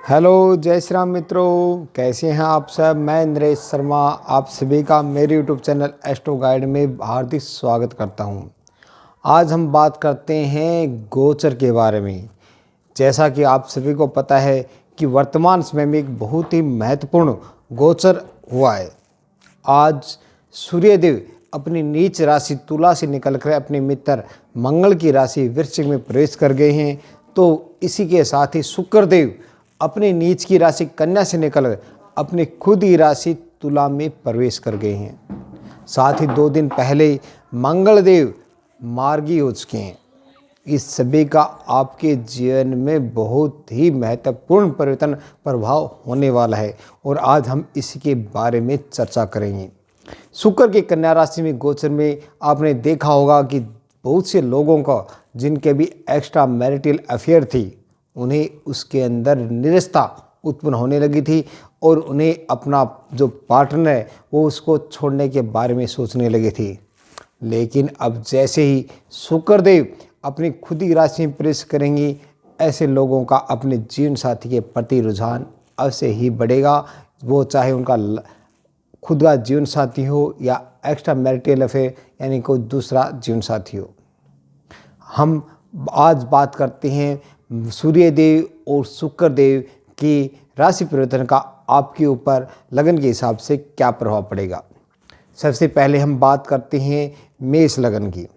Hello जय श्री राम मित्रों, कैसे हैं आप सब। मैं नरेश शर्मा आप सभी का मेरे यूट्यूब चैनल एस्ट्रो गाइड में हार्दिक स्वागत करता हूं। आज हम बात करते हैं गोचर के बारे में। जैसा कि आप सभी को पता है कि वर्तमान समय में एक बहुत ही महत्वपूर्ण गोचर हुआ है। आज सूर्यदेव अपनी नीच राशि तुला से निकलकर अपने मित्र मंगल की राशि वृश्चिक में प्रवेश कर गए हैं। तो इसी के साथ ही शुक्रदेव अपने नीच की राशि कन्या से निकल अपनी खुद ही राशि तुला में प्रवेश कर गए हैं। साथ ही 2 दिन पहले मंगल देव मार्गी हो चुके हैं। इस सभी का आपके जीवन में बहुत ही महत्वपूर्ण परिवर्तन प्रभाव होने वाला है और आज हम इसी के बारे में चर्चा करेंगे। शुक्र की कन्या राशि में गोचर में आपने देखा होगा कि बहुत से लोगों का जिनके भी एक्स्ट्रा मैरिटल अफेयर थी, उन्हें उसके अंदर निरस्ता उत्पन्न होने लगी थी और उन्हें अपना जो पार्टनर है वो उसको छोड़ने के बारे में सोचने लगी थी। लेकिन अब जैसे ही शुक्रदेव अपनी खुद ही राशि में प्रवेश करेंगी, ऐसे लोगों का अपने जीवन साथी के प्रति रुझान अवश्य ही बढ़ेगा। वो चाहे उनका खुद का जीवन साथी हो या एक्स्ट्रा मैरिटल अफेयर यानी कोई दूसरा जीवन साथी हो। हम आज बात करते हैं सूर्यदेव और शुक्रदेव की राशि परिवर्तन का आपके ऊपर लगन के हिसाब से क्या प्रभाव पड़ेगा। सबसे पहले हम बात करते हैं मेष लगन की।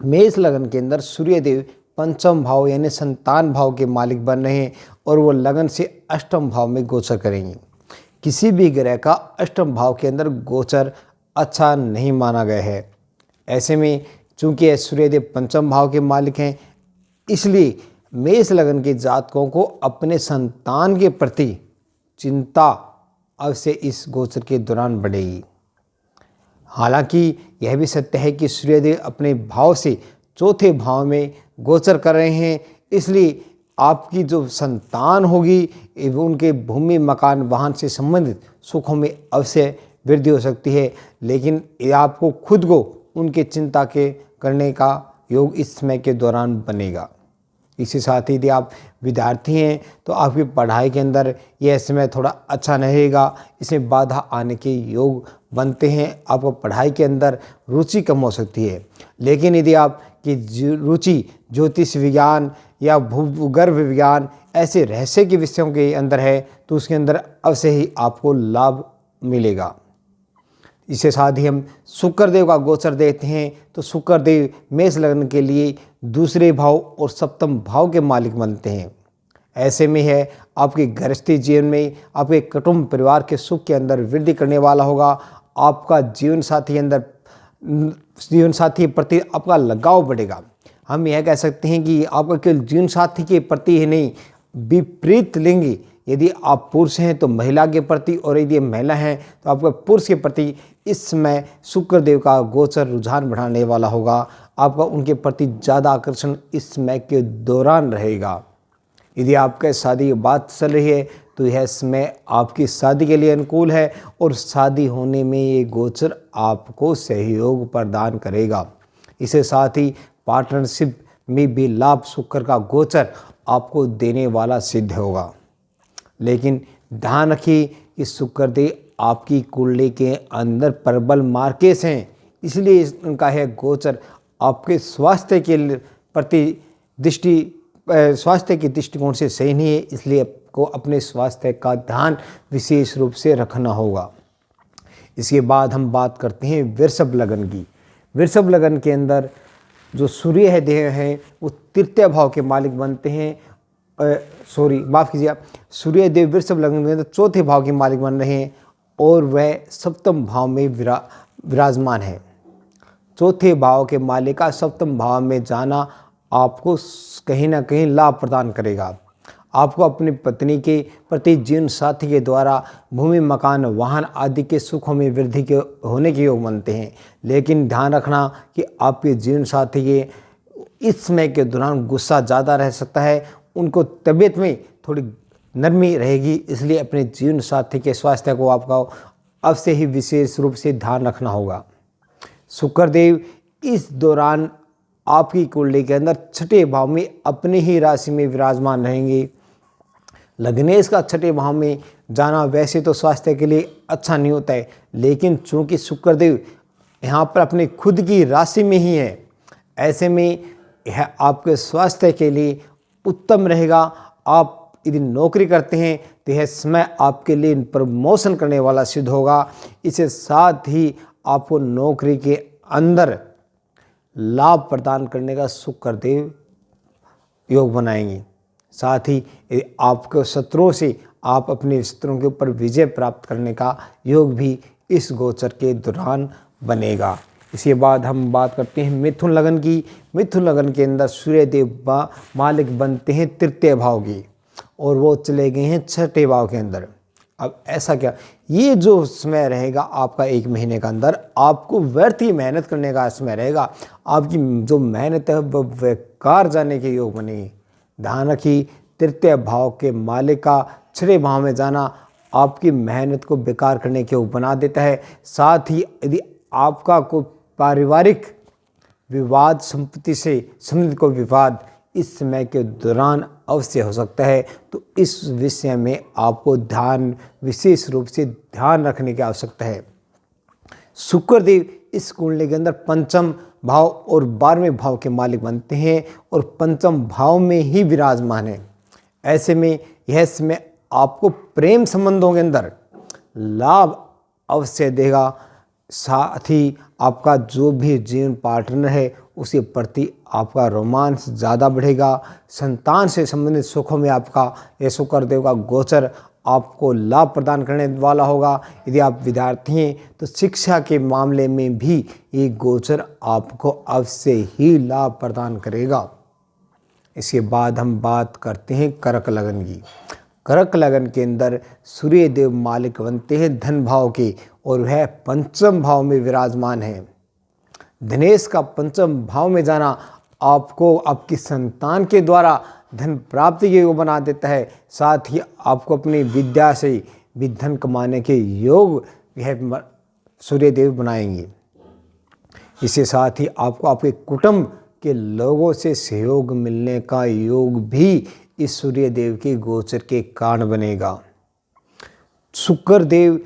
मेष लगन के अंदर सूर्यदेव पंचम भाव यानी संतान भाव के मालिक बन रहे हैं और वो लगन से अष्टम भाव में गोचर करेंगे। किसी भी ग्रह का अष्टम भाव के अंदर गोचर अच्छा नहीं माना गया है। ऐसे में चूंकि सूर्यदेव पंचम भाव के मालिक हैं, इसलिए मेष लगन के जातकों को अपने संतान के प्रति चिंता अवश्य इस गोचर के दौरान बढ़ेगी। हालांकि यह भी सत्य है कि सूर्यदेव अपने भाव से चौथे भाव में गोचर कर रहे हैं, इसलिए आपकी जो संतान होगी उनके भूमि मकान वाहन से संबंधित सुखों में अवश्य वृद्धि हो सकती है। लेकिन आपको खुद को उनके चिंता के करने का योग इस समय के दौरान बनेगा। इसी साथ ही यदि आप विद्यार्थी हैं तो आपकी पढ़ाई के अंदर यह समय थोड़ा अच्छा नहीं रहेगा, इसमें बाधा आने के योग बनते हैं। आपको पढ़ाई के अंदर रुचि कम हो सकती है। लेकिन यदि आपकी रुचि ज्योतिष विज्ञान या भूगर्भ विज्ञान ऐसे रहस्य के विषयों के अंदर है तो उसके अंदर अवश्य ही आपको लाभ मिलेगा। इसके साथ ही हम शुक्रदेव का गोचर देखते हैं तो शुक्रदेव मेष लगन के लिए दूसरे भाव और सप्तम भाव के मालिक बनते हैं। ऐसे में है आपके गृहस्थी जीवन में आपके कुटुंब परिवार के सुख के अंदर वृद्धि करने वाला होगा। आपका जीवन साथी के प्रति आपका लगाव बढ़ेगा। हम यह कह सकते हैं कि आपका केवल जीवन साथी के प्रति ही नहीं, विपरीत लिंग यदि आप पुरुष हैं तो महिला के प्रति और यदि महिला हैं तो आपका पुरुष के प्रति इस समय शुक्रदेव का गोचर रुझान बढ़ाने वाला होगा। आपका उनके प्रति ज़्यादा आकर्षण इस समय के दौरान रहेगा। यदि आपके शादी की बात चल रही है तो यह समय आपकी शादी के लिए अनुकूल है और शादी होने में ये गोचर आपको सहयोग प्रदान करेगा। इसके साथ ही पार्टनरशिप में भी लाभ शुक्र का गोचर आपको देने वाला सिद्ध होगा। लेकिन ध्यान रखिए कि शुक्रदेव आपकी कुंडली के अंदर प्रबल मार्केस हैं, इसलिए उनका है गोचर आपके स्वास्थ्य के प्रति स्वास्थ्य के दृष्टिकोण से सही नहीं है, इसलिए आपको अपने स्वास्थ्य का ध्यान विशेष रूप से रखना होगा। इसके बाद हम बात करते हैं वृषभ लगन की। वृषभ लगन के अंदर जो सूर्य देव हैं वो तृतीय भाव के मालिक बनते हैं। सूर्यदेव वृषभ लगन के अंदर चौथे भाव के मालिक बन रहे हैं और वह सप्तम भाव में विराजमान है। चौथे भाव के मालिक का सप्तम भाव में जाना आपको कहीं ना कहीं लाभ प्रदान करेगा। आपको अपनी पत्नी के प्रति जीवन साथी के द्वारा भूमि मकान वाहन आदि के सुखों में वृद्धि के होने के योग बनते हैं। लेकिन ध्यान रखना कि आपके जीवन साथी के इस समय के दौरान गुस्सा ज़्यादा रह सकता है, उनको तबीयत में थोड़ी नरमी रहेगी, इसलिए अपने जीवन साथी के स्वास्थ्य को आपका अवश्य ही विशेष रूप से ध्यान रखना होगा। शुक्रदेव इस दौरान आपकी कुंडली के अंदर छठे भाव में अपनी ही राशि में विराजमान रहेंगे। लग्नेश का छठे भाव में जाना वैसे तो स्वास्थ्य के लिए अच्छा नहीं होता है, लेकिन चूंकि शुक्रदेव यहाँ पर अपनी खुद की राशि में ही है, ऐसे में यह आपके स्वास्थ्य के लिए उत्तम रहेगा। आप यदि नौकरी करते हैं तो यह समय आपके लिए प्रमोशन करने वाला सिद्ध होगा। इसके साथ ही आपको नौकरी के अंदर लाभ प्रदान करने का शुक्रदेव योग बनाएंगे। साथ ही आपके शत्रुओं से आप अपने शत्रुओं के ऊपर विजय प्राप्त करने का योग भी इस गोचर के दौरान बनेगा। इसके बाद हम बात करते हैं मिथुन लगन की। मिथुन लगन के अंदर सूर्यदेव मालिक बनते हैं तृतीय भाव की और वो चले गए हैं छठे भाव के अंदर। अब ऐसा क्या, ये जो समय रहेगा आपका 1 महीने का अंदर आपको व्यर्थ ही मेहनत करने का समय रहेगा। आपकी जो मेहनत है वह बेकार जाने के योग बनेगी। ध्यान रखिए, तृतीय भाव के मालिक का छठे भाव में जाना आपकी मेहनत को बेकार करने के योग बना देता है। साथ ही यदि आपका कोई पारिवारिक विवाद, संपत्ति से संबंधित कोई विवाद इस समय के दौरान अवश्य हो सकता है, तो इस विषय में आपको विशेष रूप से ध्यान रखने की आवश्यकता है। शुक्रदेव इस कुंडली के अंदर पंचम भाव और 12वें भाव के मालिक बनते हैं और पंचम भाव में ही विराजमान है। ऐसे में यह समय आपको प्रेम संबंधों के अंदर लाभ अवश्य देगा। साथ ही आपका जो भी जीवन पार्टनर है उसके प्रति आपका रोमांस ज़्यादा बढ़ेगा। संतान से संबंधित सुखों में आपका यह शुक्रदेव का गोचर आपको लाभ प्रदान करने वाला होगा। यदि आप विद्यार्थी हैं तो शिक्षा के मामले में भी ये गोचर आपको अवश्य ही लाभ प्रदान करेगा। इसके बाद हम बात करते हैं कर्क लगन की। कर्क लगन के अंदर सूर्यदेव मालिक बनते हैं धन भाव के और वह पंचम भाव में विराजमान है। धनेश का पंचम भाव में जाना आपको आपकी संतान के द्वारा धन प्राप्ति के योग बना देता है। साथ ही आपको अपनी विद्या से भी धन कमाने के योग यह सूर्यदेव बनाएंगे। इसके साथ ही आपको आपके कुटुंब के लोगों से सहयोग मिलने का योग भी इस सूर्यदेव के गोचर के कारण बनेगा। शुक्रदेव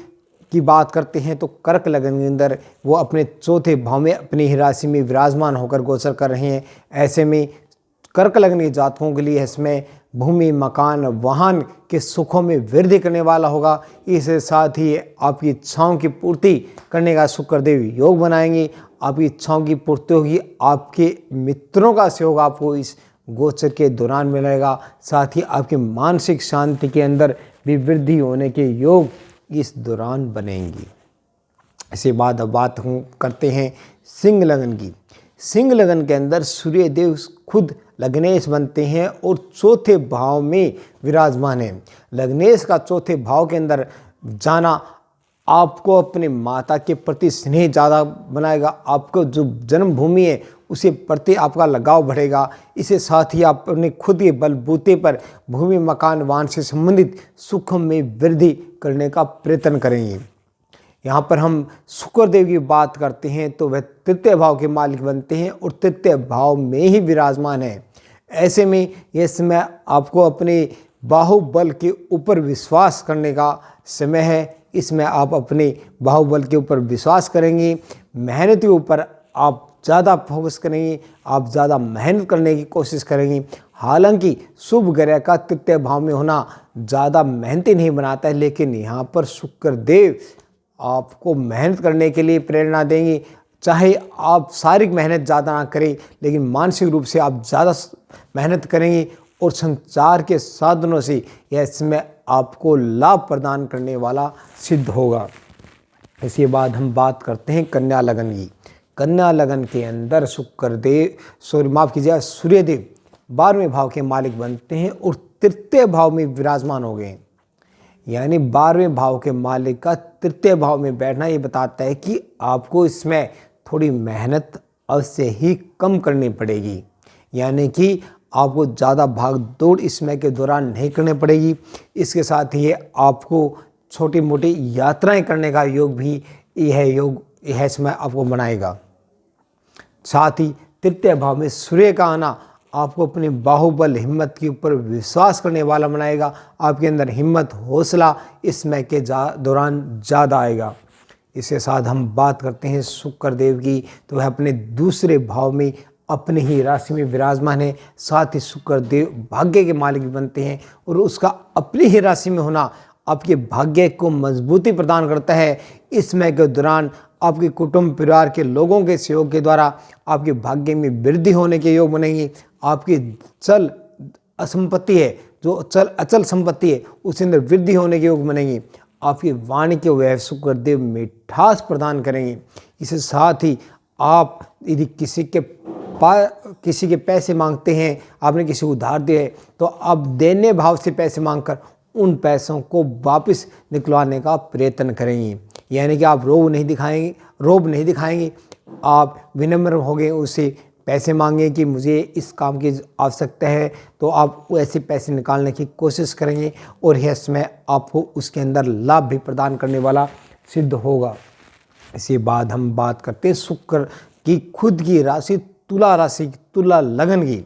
की बात करते हैं तो कर्क लगन के अंदर वो अपने चौथे भाव में अपनी ही राशि में विराजमान होकर गोचर कर रहे हैं। ऐसे में कर्क लगन के जातकों के लिए इसमें भूमि, मकान, वाहन के सुखों में वृद्धि करने वाला होगा। इसके साथ ही आपकी इच्छाओं की पूर्ति करने का शुक्रदेव योग बनाएंगे। आपकी इच्छाओं की पूर्ति होगी। आपके मित्रों का सहयोग आपको इस गोचर के दौरान मिलेगा। साथ ही आपकी मानसिक शांति के अंदर भी वृद्धि होने के योग इस दौरान बनेंगी। इसके बाद अब बात करते हैं सिंह लगन की। सिंह लगन के अंदर सूर्यदेव खुद लग्नेश बनते हैं और चौथे भाव में विराजमान है। लग्नेश का चौथे भाव के अंदर जाना आपको अपने माता के प्रति स्नेह ज़्यादा बनाएगा। आपको जो जन्मभूमि है उसे प्रति आपका लगाव बढ़ेगा। इसके साथ ही आप अपने खुद के बलबूते पर भूमि, मकान, वाहन से संबंधित सुखों में वृद्धि करने का प्रयत्न करेंगे। यहाँ पर हम शुक्रदेव की बात करते हैं तो वह तृतीय भाव के मालिक बनते हैं और तृतीय भाव में ही विराजमान है। ऐसे में यह समय आपको अपने बाहुबल के ऊपर विश्वास करने का समय है। इसमें आप अपने बाहुबल के ऊपर विश्वास करेंगे, मेहनत के ऊपर आप ज़्यादा फोकस करेंगे, आप ज़्यादा मेहनत करने की कोशिश करेंगे। हालांकि शुभ ग्रह का तृतीय भाव में होना ज़्यादा मेहनती नहीं बनाता है, लेकिन यहाँ पर शुक्रदेव आपको मेहनत करने के लिए प्रेरणा देंगे। चाहे आप शारीरिक मेहनत ज़्यादा ना करें, लेकिन मानसिक रूप से आप ज़्यादा मेहनत करेंगे और संचार के साधनों से यह समय आपको लाभ प्रदान करने वाला सिद्ध होगा। इसके बाद हम बात करते हैं कन्या लगन की। कन्या लगन के अंदर सूर्यदेव 12वें भाव के मालिक बनते हैं और तृतीय भाव में विराजमान हो गए। यानी 12वें भाव के मालिक का तृतीय भाव में बैठना ये बताता है कि आपको इसमें थोड़ी मेहनत अवश्य ही कम करनी पड़ेगी। यानी कि आपको ज़्यादा भाग दौड़ इस समय के दौरान नहीं करनी पड़ेगी। इसके साथ ही आपको छोटी मोटी यात्राएं करने का योग भी यह समय आपको बनाएगा। साथ ही तृतीय भाव में सूर्य का आना आपको अपने बाहुबल हिम्मत के ऊपर विश्वास करने वाला बनाएगा। आपके अंदर हिम्मत, हौसला इस समय के दौरान ज़्यादा आएगा। इसके साथ हम बात करते हैं शुक्र देव की, तो वह अपने दूसरे भाव में अपनी ही राशि में विराजमान है। साथ ही शुक्र देव भाग्य के मालिक भी बनते हैं और उसका अपनी ही राशि में होना आपके भाग्य को मजबूती प्रदान करता है। इस समय के दौरान आपके कुटुंब परिवार के लोगों के सहयोग के द्वारा आपके भाग्य में वृद्धि होने के योग बनेंगे। आपकी चल असंपत्ति है, जो चल अचल संपत्ति है, उसके अंदर वृद्धि होने के योग बनेंगे। आपकी वाणी के वह शुक्र देव मिठास प्रदान करेंगे। इसके साथ ही आप यदि किसी के पैसे मांगते हैं, आपने किसी को उधार दिए है, तो आप देने भाव से पैसे मांगकर उन पैसों को वापस निकलवाने का प्रयत्न करेंगे। यानी कि आप रोब नहीं दिखाएंगे, आप विनम्र होंगे, उसे पैसे मांगे कि मुझे इस काम की आवश्यकता है, तो आप ऐसे पैसे निकालने की कोशिश करेंगे और यह समय आपको उसके अंदर लाभ भी प्रदान करने वाला सिद्ध होगा। इसके बाद हम बात करते हैं शुक्र की खुद की राशि तुला लगन की।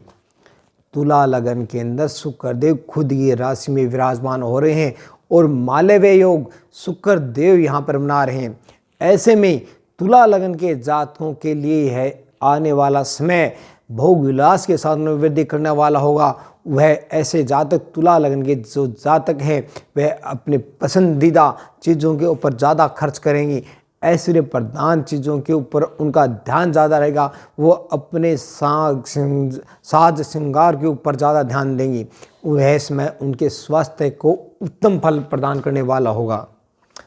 तुला लगन के अंदर शुक्र देव खुद की राशि में विराजमान हो रहे हैं और मालव्य योग शुक्र देव यहाँ पर बना रहे हैं। ऐसे में तुला लगन के जातकों के लिए है आने वाला समय भोग विलास के साधन में वृद्धि करने वाला होगा। वह ऐसे जातक, तुला लगन के जो जातक हैं, वह अपने पसंदीदा चीज़ों के ऊपर ज़्यादा खर्च करेंगी। ऐश्वर्य प्रधान चीज़ों के ऊपर उनका ध्यान ज़्यादा रहेगा। वो अपने साज श्रृंगार के ऊपर ज़्यादा ध्यान देंगी। वह समय उनके स्वास्थ्य को उत्तम फल प्रदान करने वाला होगा।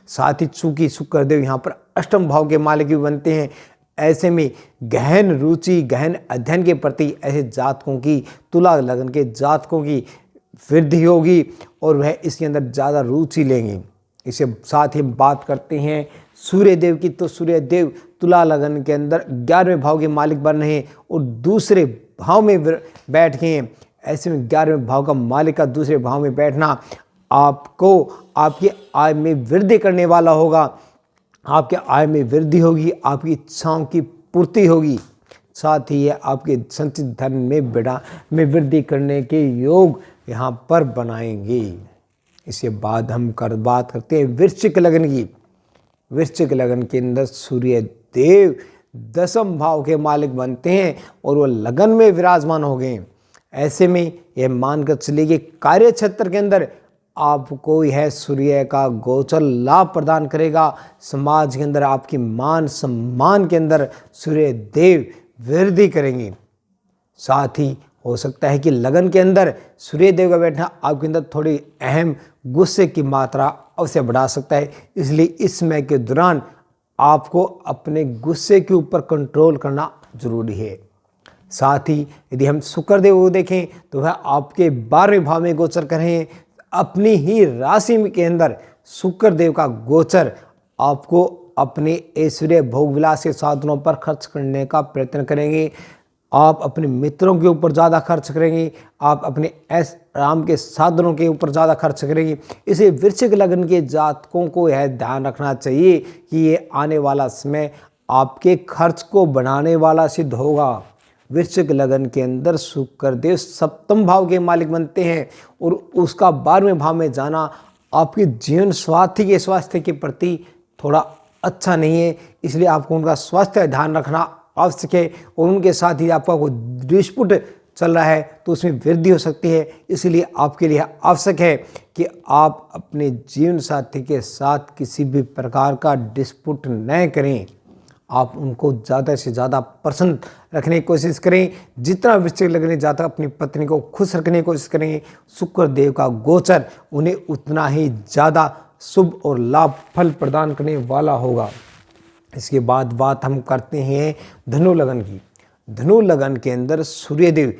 साथ ही चूंकि शुक्र देव यहाँ पर अष्टम भाव के मालिक भी बनते हैं, ऐसे में गहन रुचि, गहन अध्ययन के प्रति ऐसे जातकों की, तुला लगन के जातकों की वृद्धि होगी और वह इसके अंदर ज़्यादा रुचि लेंगे। इसके साथ ही बात करते हैं सूर्य देव की, तो सूर्य देव तुला लगन के अंदर 11वें भाव के मालिक बन रहे हैं और दूसरे भाव में बैठ गए हैं। ऐसे में 11वें भाव का मालिक का दूसरे भाव में बैठना आपको आपकी आय में वृद्धि करने वाला होगा। आपके आय में वृद्धि होगी, आपकी इच्छाओं की पूर्ति होगी। साथ ही यह आपके संचित धन में वृद्धि करने के योग यहाँ पर बनाएंगे। इसके बाद हम बात करते हैं वृश्चिक लगन की। वृश्चिक लगन के अंदर सूर्य देव 10वें भाव के मालिक बनते हैं और वो लगन में विराजमान हो गए। ऐसे में यह मानकर चलिए कि कार्य क्षेत्र के अंदर आपको यह सूर्य का गोचर लाभ प्रदान करेगा। समाज के अंदर आपकी मान सम्मान के अंदर सूर्य देव वृद्धि करेंगे। साथ ही हो सकता है कि लगन के अंदर सूर्य देव का बैठना आपके अंदर थोड़ी अहम गुस्से की मात्रा अवश्य बढ़ा सकता है। इसलिए इस समय के दौरान आपको अपने गुस्से के ऊपर कंट्रोल करना जरूरी है। साथ ही यदि हम शुक्र देव को देखें तो वह आपके 12वें भाव में गोचर कर रहे हैं। अपनी ही राशि के अंदर शुक्र देव का गोचर आपको अपने ऐश्वर्य भोग विलास के साधनों पर खर्च करने का प्रयत्न करेंगे। आप अपने मित्रों के ऊपर ज़्यादा खर्च करेंगे, आप अपने ऐश आराम के साधनों के ऊपर ज़्यादा खर्च करेंगे। इसे वृश्चिक लगन के जातकों को यह ध्यान रखना चाहिए कि ये आने वाला समय आपके खर्च को बढ़ाने वाला सिद्ध होगा। वृश्चिक लगन के अंदर शुक्र देव 7वें भाव के मालिक बनते हैं और उसका 12वें भाव में जाना आपके जीवन साथी के स्वास्थ्य के प्रति थोड़ा अच्छा नहीं है। इसलिए आपको उनका स्वास्थ्य ध्यान रखना आवश्यक है और उनके साथ ही आपका कोई डिस्प्यूट चल रहा है तो उसमें वृद्धि हो सकती है। इसलिए आपके लिए आवश्यक है कि आप अपने जीवन साथी के साथ किसी भी प्रकार का डिस्प्यूट न करें। आप उनको ज़्यादा से ज़्यादा प्रसन्न रखने की कोशिश करें। जितना वृश्चिक लगन जातक अपनी पत्नी को खुश रखने की कोशिश करेंगे, शुक्र देव का गोचर उन्हें उतना ही ज़्यादा शुभ और लाभ फल प्रदान करने वाला होगा। इसके बाद बात हम करते हैं धनु लगन की। धनु लगन के अंदर सूर्य देव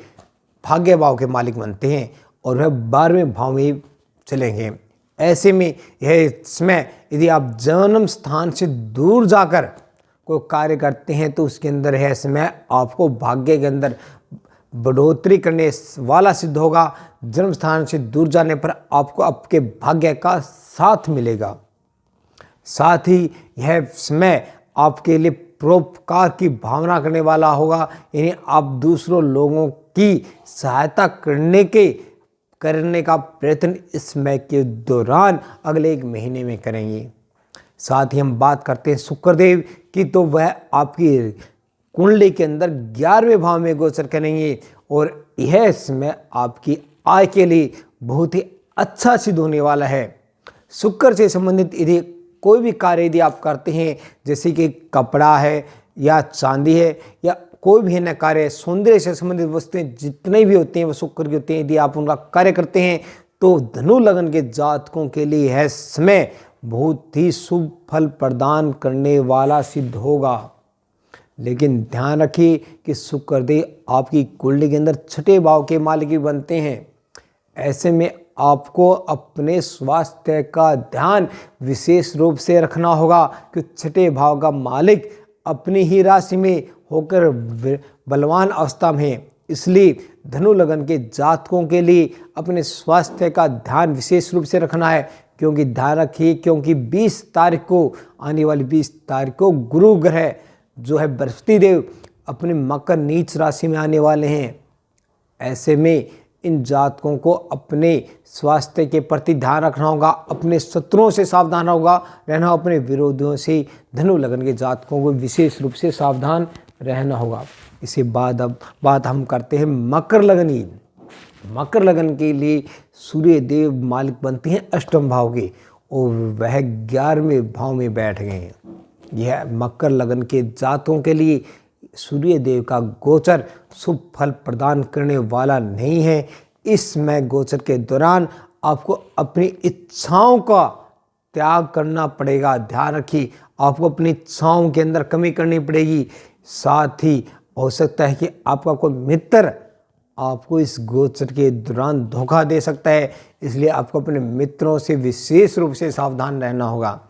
भाग्य भाव के मालिक बनते हैं और वह 12वें भाव में चलेंगे। ऐसे में यह समय यदि आप जन्म स्थान से दूर जाकर कोई कार्य करते हैं तो उसके अंदर यह समय आपको भाग्य के अंदर बढ़ोतरी करने वाला सिद्ध होगा। जन्म स्थान से दूर जाने पर आपको आपके भाग्य का साथ मिलेगा। साथ ही यह समय आपके लिए परोपकार की भावना करने वाला होगा। यानी आप दूसरों लोगों की सहायता करने का प्रयत्न इस समय के दौरान अगले 1 महीने में करेंगे। साथ ही हम बात करते हैं शुक्रदेव की, तो वह आपकी कुंडली के अंदर 11वें भाव में गोचर करेंगे और यह समय आपकी आय के लिए बहुत ही अच्छा सिद्ध होने वाला है। शुक्र से संबंधित यदि कोई भी कार्य यदि आप करते हैं, जैसे कि कपड़ा है या चांदी है या कोई भी न कार्य, सौंदर्य से संबंधित वस्तुएं जितने भी होती हैं वो शुक्र की होती हैं, यदि आप उनका कार्य करते हैं तो धनु लगन के जातकों के लिए यह समय बहुत ही शुभ फल प्रदान करने वाला सिद्ध होगा। लेकिन ध्यान रखिए कि शुक्रदेव आपकी कुंडली के अंदर 6ठे भाव के मालिक भी बनते हैं। ऐसे में आपको अपने स्वास्थ्य का ध्यान विशेष रूप से रखना होगा कि 6ठे भाव का मालिक अपनी ही राशि में होकर बलवान अवस्था में है। इसलिए धनु लगन के जातकों के लिए अपने स्वास्थ्य का ध्यान विशेष रूप से रखना है, क्योंकि ध्यान रखिए क्योंकि 20 तारीख को, आने वाली 20 तारीख को गुरु ग्रह जो है बृहस्पति देव अपने मकर नीच राशि में आने वाले हैं। ऐसे में इन जातकों को अपने स्वास्थ्य के प्रति ध्यान रखना होगा, अपने शत्रुओं से सावधान रहना, अपने विरोधियों से धनु लगन के जातकों को विशेष रूप से सावधान रहना होगा। इसके बाद अब बात हम करते हैं मकर लगन की। मकर लगन के लिए सूर्य देव मालिक बनते हैं 8वें भाव के और वह 11वें भाव में बैठ गए हैं। यह मकर लगन के जातकों के लिए सूर्य देव का गोचर शुभ फल प्रदान करने वाला नहीं है। इस समय गोचर के दौरान आपको अपनी इच्छाओं का त्याग करना पड़ेगा। ध्यान रखिए, आपको अपनी इच्छाओं के अंदर कमी करनी पड़ेगी। साथ ही हो सकता है कि आपका कोई मित्र आपको इस गोचर के दौरान धोखा दे सकता है, इसलिए आपको अपने मित्रों से विशेष रूप से सावधान रहना होगा।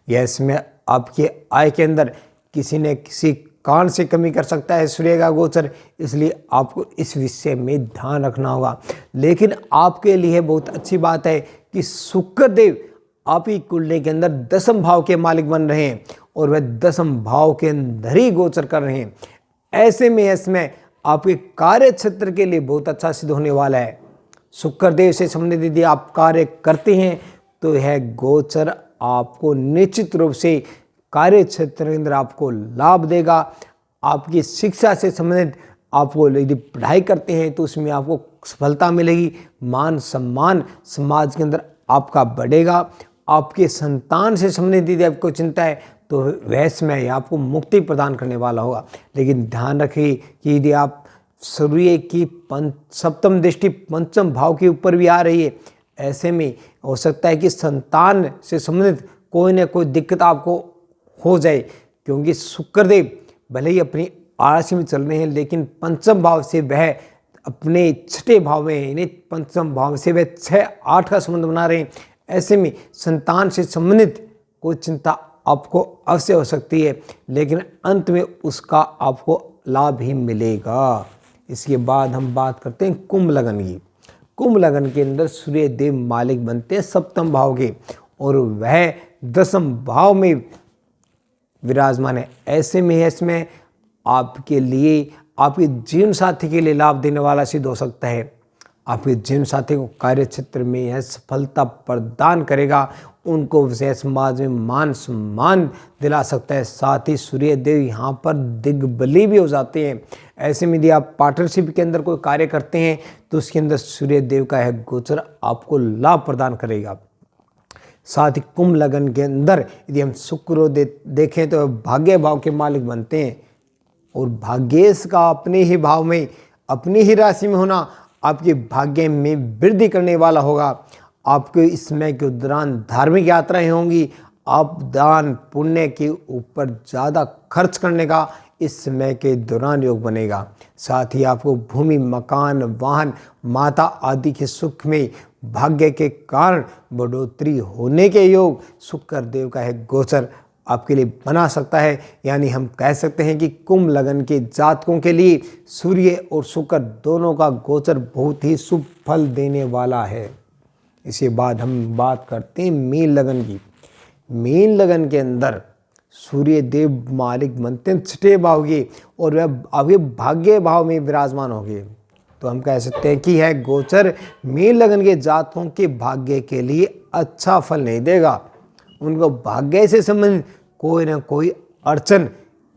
यह समय आपके आय के अंदर किसी न किसी कारण से कमी कर सकता है सूर्य का गोचर, इसलिए आपको इस विषय में ध्यान रखना होगा। लेकिन आपके लिए बहुत अच्छी बात है कि शुक्रदेव आप ही कुंडली के अंदर 10वें भाव के मालिक बन रहे हैं और वह 10वें भाव के अंदर ही गोचर कर रहे हैं। ऐसे में इसमें आपके कार्य क्षेत्र के लिए बहुत अच्छा सिद्ध होने वाला है। शुक्रदेव से संबंधित यदि आप कार्य करते हैं तो यह गोचर आपको निश्चित रूप से कार्य क्षेत्र के अंदर आपको लाभ देगा। आपकी शिक्षा से संबंधित आपको यदि पढ़ाई करते हैं तो उसमें आपको सफलता मिलेगी, मान सम्मान समाज के अंदर आपका बढ़ेगा। आपके संतान से संबंधित यदि आपको चिंता है तो वह समय आपको मुक्ति प्रदान करने वाला होगा। लेकिन ध्यान रखिए कि यदि आप सूर्य की 7वीं दृष्टि 5वें भाव के ऊपर भी आ रही है, ऐसे में हो सकता है कि संतान से संबंधित कोई न कोई दिक्कत आपको हो जाए, क्योंकि शुक्रदेव भले ही अपनी राशि में चल रहे हैं लेकिन 5वें भाव से वह अपने 6ठे भाव में, यानी 5वें भाव से वह 6-8 का संबंध बना रहे हैं। ऐसे में संतान से संबंधित कोई चिंता आपको अवश्य हो सकती है, लेकिन अंत में उसका आपको लाभ ही मिलेगा। इसके बाद हम बात करते हैं कुंभ लगन की। कुंभ लगन के अंदर सूर्य देव मालिक बनते हैं 7वें भाव के और वह 10वें भाव में विराजमान है। ऐसे में इसमें आपके लिए, आपके जीवन साथी के लिए लाभ देने वाला सिद्ध हो सकता है। आपके जीवन साथी को कार्य क्षेत्र में यह सफलता प्रदान करेगा, उनको विशेष समाज में मान सम्मान दिला सकता है। साथ ही सूर्य देव यहाँ पर दिग्बली भी हो जाते हैं। ऐसे में यदि आप पार्टनरशिप के अंदर कोई कार्य करते हैं तो उसके अंदर सूर्य देव का यह गोचर आपको लाभ प्रदान करेगा। साथ ही कुंभ लगन के अंदर यदि हम शुक्र देखें तो भाग्य भाव के मालिक बनते हैं और भाग्येश का अपने ही भाव में, अपनी ही राशि में होना आपके भाग्य में वृद्धि करने वाला होगा। आपके इस समय के दौरान धार्मिक यात्राएं होंगी। आप दान पुण्य के ऊपर ज़्यादा खर्च करने का इस समय के दौरान योग बनेगा। साथ ही आपको भूमि, मकान, वाहन, माता आदि के सुख में भाग्य के कारण बढ़ोतरी होने के योग शुक्र देव का है गोचर आपके लिए बना सकता है। यानी हम कह सकते हैं कि कुंभ लगन के जातकों के लिए सूर्य और शुक्र दोनों का गोचर बहुत ही शुभ फल देने वाला है। इसके बाद हम बात करते हैं मीन लगन की। मीन लगन के अंदर सूर्य देव मालिक बनते हैं 6ठे भाव के और वह आपके भाग्य भाव में विराजमान हो गए। तो हम कह सकते हैं कि यह गोचर मीन लगन के जातकों के भाग्य के लिए अच्छा फल नहीं देगा। उनको भाग्य से संबंधित कोई ना कोई अड़चन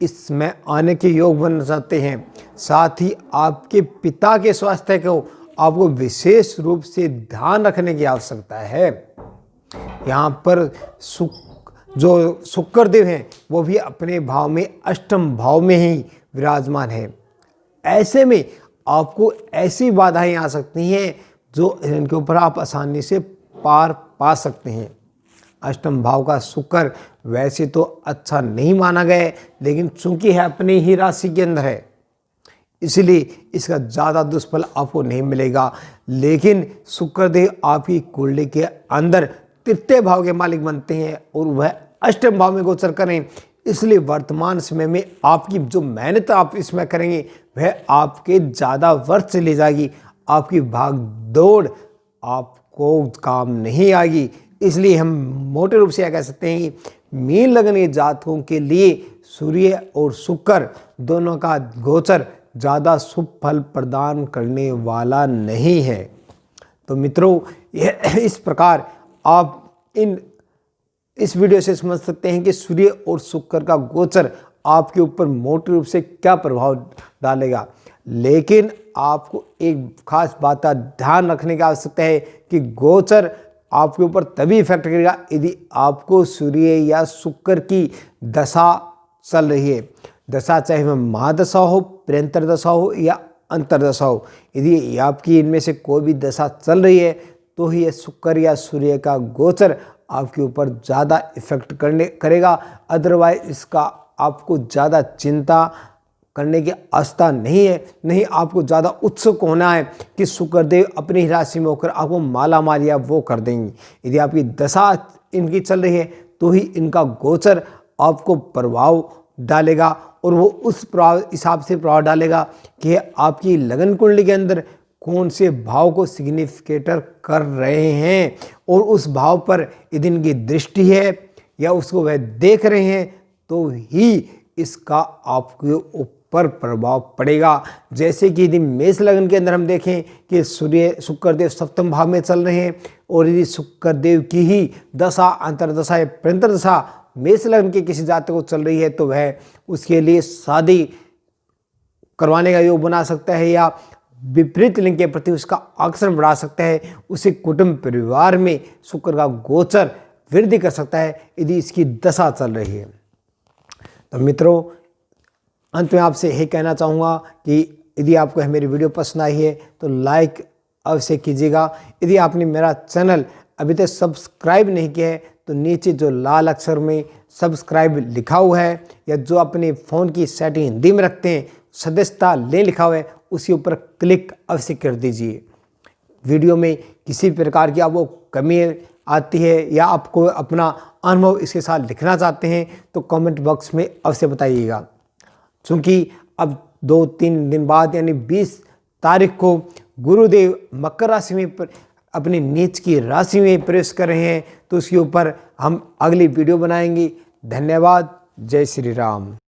इसमें आने के योग बन सकते हैं। साथ ही आपके पिता के स्वास्थ्य को आपको विशेष रूप से ध्यान रखने की आवश्यकता है। यहाँ पर जो शुक्र देव हैं वो भी अपने भाव में अष्टम भाव में ही विराजमान है। ऐसे में आपको ऐसी बाधाएं आ सकती हैं जो इनके ऊपर आप आसानी से पार पा सकते हैं। अष्टम भाव का शुक्र वैसे तो अच्छा नहीं माना गया है, लेकिन चूंकि है अपनी ही राशि के अंदर है, इसलिए इसका ज़्यादा दुष्फल आपको नहीं मिलेगा। लेकिन शुक्रदेव आपकी कुंडली के अंदर तृतीय भाव के मालिक बनते हैं और वह अष्टम भाव में गोचर करें, इसलिए वर्तमान समय में आपकी जो मेहनत आप इसमें करेंगे वह आपके ज़्यादा वर्ष से ले जाएगी। आपकी भाग दौड़ आपको काम नहीं आएगी। इसलिए हम मोटे रूप से यह कह सकते हैं कि मीन लगन के जातकों के लिए सूर्य और शुक्र दोनों का गोचर ज़्यादा शुभ फल प्रदान करने वाला नहीं है। तो मित्रों, इस प्रकार आप इस वीडियो से समझ सकते हैं कि सूर्य और शुक्र का गोचर आपके ऊपर मोटे रूप से क्या प्रभाव डालेगा। लेकिन आपको एक खास बात का ध्यान रखने की आवश्यकता है कि गोचर आपके ऊपर तभी इफेक्ट करेगा यदि आपको सूर्य या शुक्र की दशा चल रही है। दशा चाहे वह महादशा हो, प्रेंतर दशा हो या अंतरदशा हो, यदि आपकी इनमें से कोई भी दशा चल रही है तो ही यह शुक्र या सूर्य का गोचर आपके ऊपर ज़्यादा इफेक्ट करेगा। अदरवाइज इसका आपको ज़्यादा चिंता करने की आवश्यकता नहीं है। नहीं आपको ज़्यादा उत्सुक होना है कि शुक्रदेव अपनी ही राशि में होकर आपको माला माल या वो कर देंगे। यदि आपकी दशा इनकी चल रही है तो ही इनका गोचर आपको प्रभाव डालेगा और वो उस हिसाब से प्रभाव डालेगा कि आपकी लगन कुंडली के अंदर कौन से भाव को सिग्निफिकेटर कर रहे हैं और उस भाव पर यदि इनकी दृष्टि है या उसको वह देख रहे हैं तो ही इसका आपके ऊपर प्रभाव पड़ेगा। जैसे कि यदि मेष लगन के अंदर हम देखें कि शुक्रदेव सप्तम भाव में चल रहे हैं और यदि शुक्रदेव की ही दशा अंतरदशा या प्रेंतर दशा मेष लगन के किसी जातक को चल रही है तो वह उसके लिए शादी करवाने का योग बना सकता है या विपरीत लिंग के प्रति उसका आकर्षण बढ़ा सकता है। उसे कुटुंब परिवार में शुक्र का गोचर वृद्धि कर सकता है यदि इसकी दशा चल रही है। तो मित्रों, अंत में आपसे यही कहना चाहूँगा कि यदि आपको मेरी वीडियो पसंद आई है तो लाइक अवश्य कीजिएगा। यदि आपने मेरा चैनल अभी तक सब्सक्राइब नहीं किया है तो नीचे जो लाल अक्षर में सब्सक्राइब लिखा हुआ है या जो अपने फ़ोन की सेटिंग हिंदी में रखते हैं सदस्यता ले लिखा हुआ है उसी ऊपर क्लिक अवश्य कर दीजिए। वीडियो में किसी प्रकार की आपको कमी आती है या आपको अपना अनुभव इसके साथ लिखना चाहते हैं तो कमेंट बॉक्स में अवश्य बताइएगा। क्योंकि अब 2-3 दिन बाद यानी 20 तारीख को गुरुदेव मकर राशि में अपनी नीच की राशि में प्रवेश कर रहे हैं तो उसके ऊपर हम अगली वीडियो बनाएंगे। धन्यवाद। जय श्री राम।